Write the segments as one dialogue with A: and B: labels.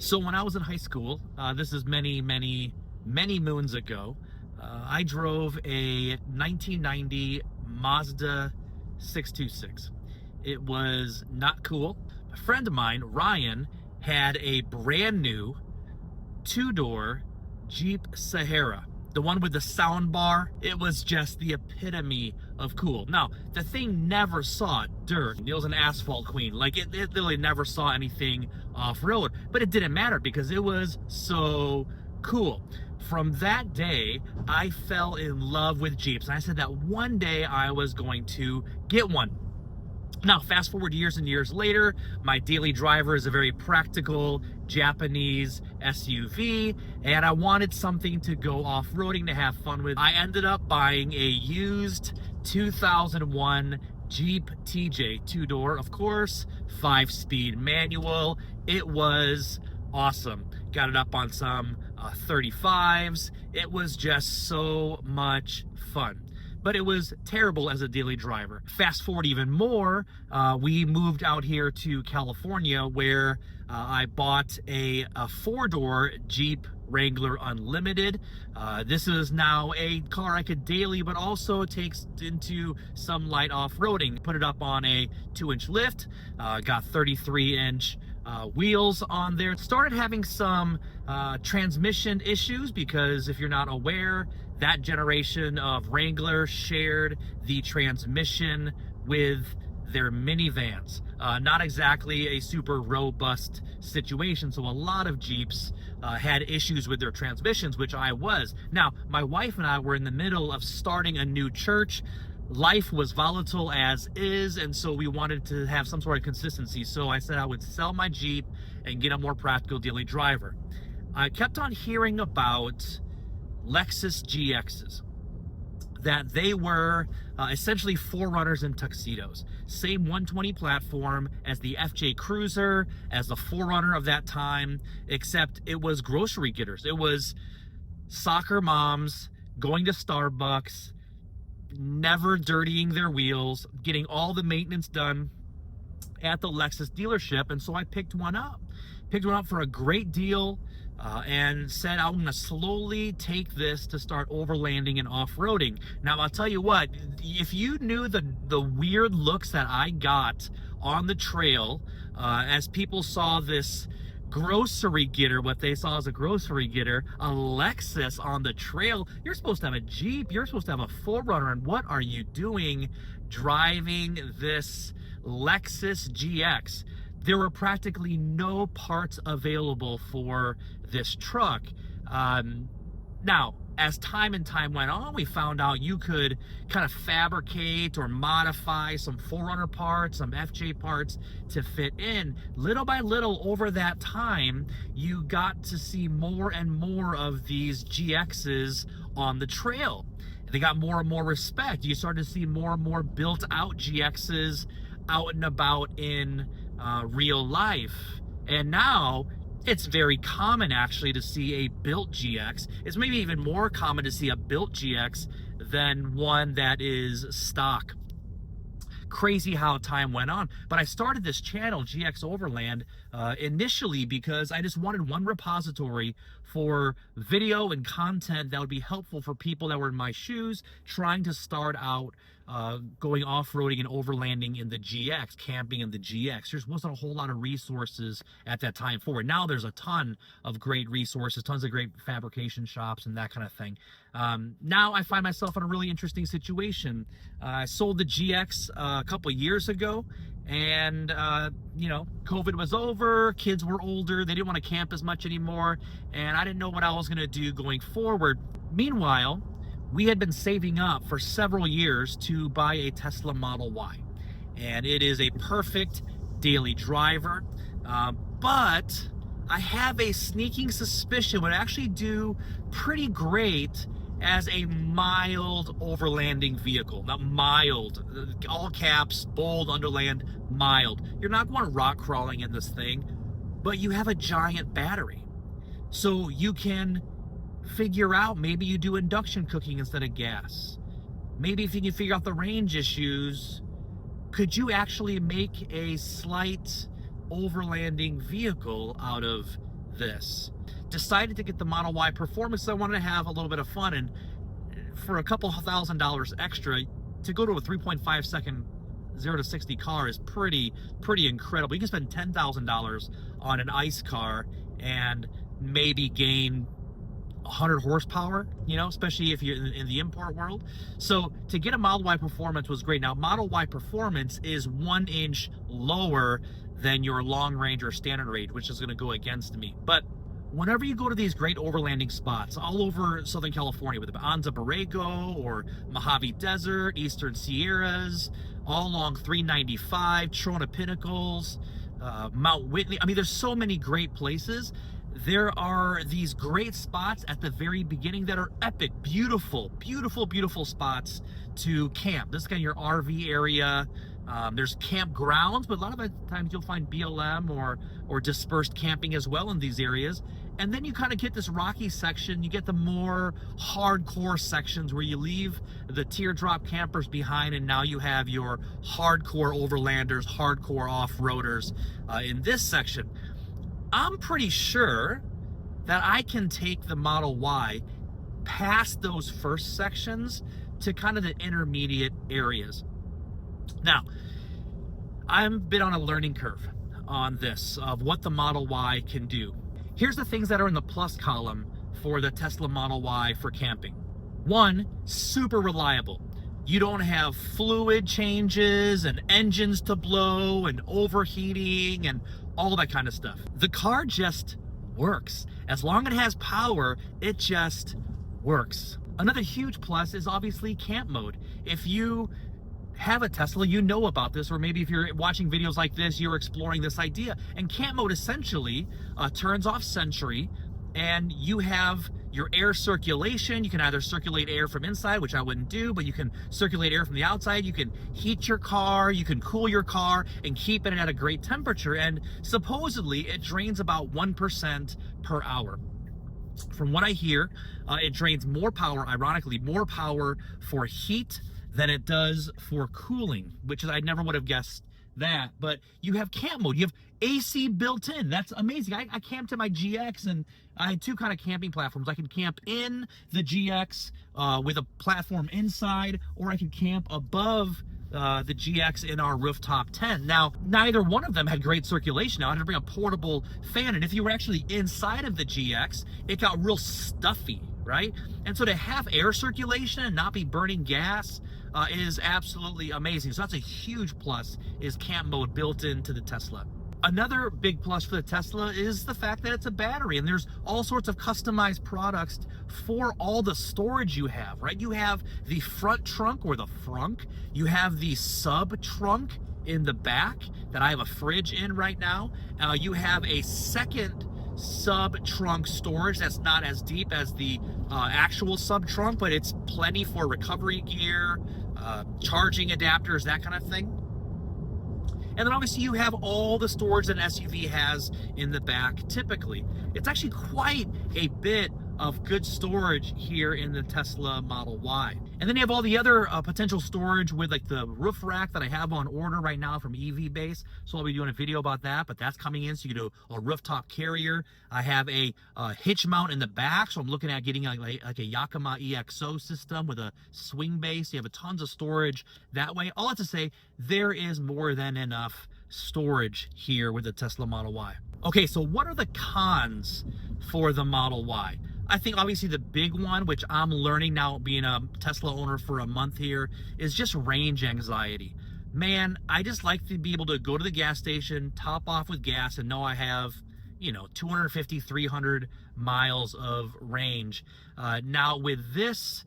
A: So when I was in high school, this is many moons ago, I drove a 1990 Mazda 626. It was not cool. A friend of mine, Ryan, had a brand new two-door Jeep Sahara, the one with the sound bar. It was just the epitome of cool. Now, the thing never saw dirt. It was an asphalt queen. Like, it literally never saw anything off-road, but it didn't matter because it was so cool. From that day, I fell in love with Jeeps, and I said that one day I was going to get one. Now, fast forward years and years later, my daily driver is a very practical Japanese SUV, and I wanted something to go off-roading, to have fun with. I ended up buying a used 2001 Jeep TJ, two-door, of course, 5-speed manual. It was awesome. Got it up on some 35s. It was just so much fun. But it was terrible as a daily driver. Fast forward even more, we moved out here to California, where I bought a 4-door Jeep Wrangler Unlimited. This is now a car I could daily, but also takes into some light off-roading. Put it up on a 2-inch lift, got 33-inch wheels on there. Started having some transmission issues because, if you're not aware, that generation of Wrangler shared the transmission with their minivans. Not exactly a super robust situation, so a lot of Jeeps had issues with their transmissions, which I was. Now, my wife and I were in the middle of starting a new church. Life was volatile as is, and so we wanted to have some sort of consistency. So I said I would sell my Jeep and get a more practical daily driver. I kept on hearing about Lexus GXs, that they were essentially forerunners in tuxedos. Same 120 platform as the FJ Cruiser, as the forerunner of that time, except it was grocery getters. It was soccer moms going to Starbucks, never dirtying their wheels, getting all the maintenance done at the Lexus dealership. And so I picked one up for a great deal, and said I'm gonna slowly take this to start overlanding and off-roading. Now, I'll tell you what, if you knew the weird looks that I got on the trail as people saw this grocery getter, what they saw as a grocery getter, a Lexus on the trail. You're supposed to have a Jeep, you're supposed to have a forerunner, and what are you doing driving this Lexus GX? There were practically no parts available for this truck. Now, as time went on, we found out you could kind of fabricate or modify some forerunner parts, some FJ parts to fit in. Little by little over that time, you got to see more and more of these GXs on the trail. They got more and more respect. You started to see more and more built out GXs out and about in real life. And now it's very common actually to see a built GX. It's maybe even more common to see a built GX than one that is stock. Crazy how time went on. But I started this channel, GX Overland, initially because I just wanted one repository for video and content that would be helpful for people that were in my shoes, trying to start out going off-roading and overlanding in the GX, camping in the GX. There wasn't a whole lot of resources at that time for it. Now there's a ton of great resources, tons of great fabrication shops and that kind of thing. Now I find myself in a really interesting situation. I sold the GX a couple of years ago, and you know, COVID was over, kids were older, they didn't want to camp as much anymore, and I didn't know what I was going to do going forward. Meanwhile, we had been saving up for several years to buy a Tesla Model Y, and it is a perfect daily driver, but I have a sneaking suspicion would actually do pretty great as a mild overlanding vehicle. Not mild, all caps, bold, underland, mild. You're not going rock crawling in this thing, but you have a giant battery. So you can figure out, maybe you do induction cooking instead of gas. Maybe if you can figure out the range issues, could you actually make a slight overlanding vehicle out of this. Decided to get the Model Y Performance, so I wanted to have a little bit of fun, and for a couple $1,000 extra, to go to a 3.5 second 0 to 60 car is pretty incredible. You can spend $10,000 on an ICE car and maybe gain 100 horsepower, you know, especially if you're in the import world. So to get a Model Y Performance was great. Now, Model Y Performance is 1 inch lower than your long range or standard range, which is going to go against me. But whenever you go to these great overlanding spots all over Southern California, with the Anza Borrego or Mojave Desert, Eastern Sierras, all along 395, Trona Pinnacles, Mount Whitney. I mean, there's so many great places. There are these great spots at the very beginning that are epic, beautiful spots to camp. This is kind of your RV area. There's campgrounds, but a lot of the times you'll find BLM or dispersed camping as well in these areas. And then you kind of get this rocky section. You get the more hardcore sections where you leave the teardrop campers behind, and now you have your hardcore overlanders, hardcore off-roaders in this section. I'm pretty sure that I can take the Model Y past those first sections to kind of the intermediate areas. Now, I've been on a learning curve on this, of what the Model Y can do. Here's the things that are in the plus column for the Tesla Model Y for camping. 1, super reliable. You don't have fluid changes and engines to blow and overheating and all that kind of stuff. The car just works. As long as it has power, it just works. Another huge plus is obviously camp mode. If you have a Tesla, you know about this, or maybe if you're watching videos like this, you're exploring this idea. And camp mode essentially turns off Sentry, and you have your air circulation. You can either circulate air from inside, which I wouldn't do, but you can circulate air from the outside. You can heat your car, you can cool your car, and keep it at a great temperature. And supposedly it drains about 1% per hour. From what I hear, it drains more power, ironically, more power for heat than it does for cooling, which is, I never would have guessed that. But you have camp mode, you have AC built in. That's amazing. I camped in my GX, and I had 2 kind of camping platforms. I could camp in the GX with a platform inside, or I could camp above the GX in our rooftop tent. Now, neither one of them had great circulation. Now, I had to bring a portable fan, and if you were actually inside of the GX, it got real stuffy, right? And so to have air circulation and not be burning gas is absolutely amazing. So that's a huge plus, is camp mode built into the Tesla. Another big plus for the Tesla is the fact that it's a battery, and there's all sorts of customized products for all the storage you have, right? You have the front trunk, or the frunk. You have the sub trunk in the back that I have a fridge in right now. You have a second sub trunk storage that's not as deep as the actual sub trunk, but it's plenty for recovery gear, charging adapters, that kind of thing. And then obviously you have all the storage that an SUV has in the back typically. It's actually quite a bit of good storage here in the Tesla Model Y. And then you have all the other potential storage with like the roof rack that I have on order right now from EV Base. So I'll be doing a video about that, but that's coming in. So you can do a rooftop carrier. I have a hitch mount in the back. So I'm looking at getting like a Yakima EXO system with a swing base. You have a tons of storage that way. All that to say, there is more than enough storage here with the Tesla Model Y. Okay, so what are the cons for the Model Y? I think obviously the big one, which I'm learning now being a Tesla owner for a month here, is just range anxiety. Man, I just like to be able to go to the gas station, top off with gas, and know I have, you know, 250, 300 miles of range. Now with this,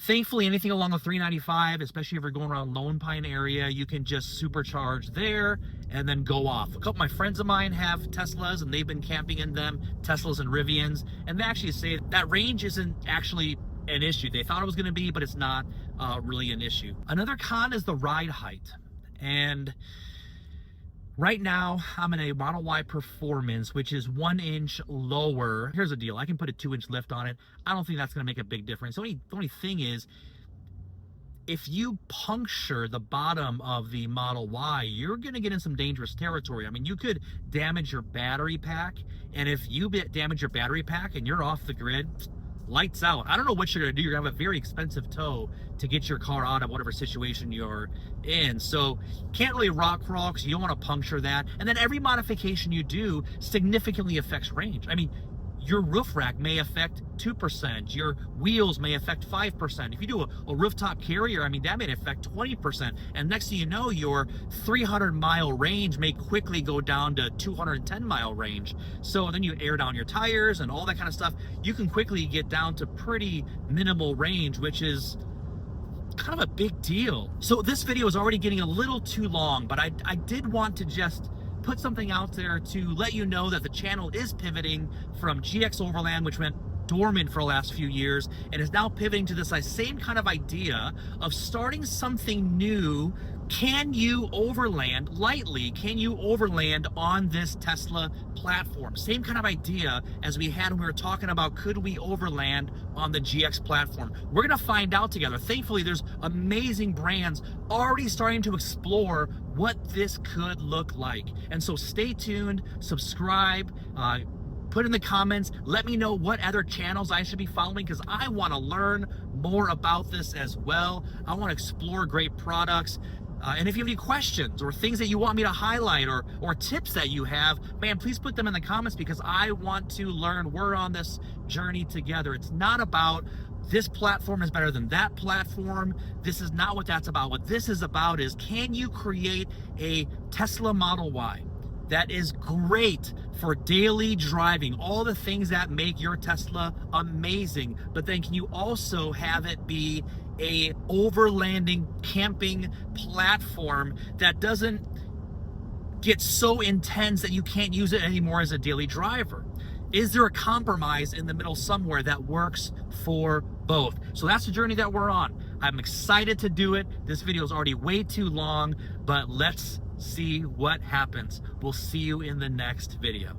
A: thankfully, anything along the 395, especially if you're going around Lone Pine area, you can just supercharge there and then go off. A couple of my friends of mine have Teslas, and they've been camping in them, Teslas and Rivians, and they actually say that range isn't actually an issue. They thought it was going to be, but it's not really an issue. Another con is the ride height. And right now, I'm in a Model Y Performance, which is 1 inch lower. Here's the deal. I can put a 2-inch lift on it. I don't think that's going to make a big difference. The only thing is, if you puncture the bottom of the Model Y, you're going to get in some dangerous territory. I mean, you could damage your battery pack, and if you damage your battery pack and you're off the grid, lights out. I don't know what you're going to do. You're going to have a very expensive tow to get your car out of whatever situation you're in. So can't really rock crawl because you don't want to puncture that. And then every modification you do significantly affects range. I mean, your roof rack may affect 2%, your wheels may affect 5%. If you do a rooftop carrier, I mean, that may affect 20%. And next thing you know, your 300-mile range may quickly go down to 210-mile range. So then you air down your tires and all that kind of stuff. You can quickly get down to pretty minimal range, which is kind of a big deal. So this video is already getting a little too long, but I did want to just put something out there to let you know that the channel is pivoting from GX Overland, which went dormant for the last few years, and is now pivoting to this same kind of idea of starting something new. Can you overland lightly? Can you overland on this Tesla platform? Same kind of idea as we had when we were talking about could we overland on the GX platform. We're gonna find out together. Thankfully, there's amazing brands already starting to explore what this could look like. And so stay tuned, subscribe, put in the comments, let me know what other channels I should be following, because I want to learn more about this as well. I want to explore great products. And if you have any questions or things that you want me to highlight or tips that you have, man, please put them in the comments, because I want to learn. We're on this journey together. It's not about this platform is better than that platform. This is not what that's about. What this is about is, can you create a Tesla Model Y that is great for daily driving, all the things that make your Tesla amazing, but then can you also have it be a overlanding camping platform that doesn't get so intense that you can't use it anymore as a daily driver? Is there a compromise in the middle somewhere that works for both? So that's the journey that we're on. I'm excited to do it. This video is already way too long, but let's see what happens. We'll see you in the next video.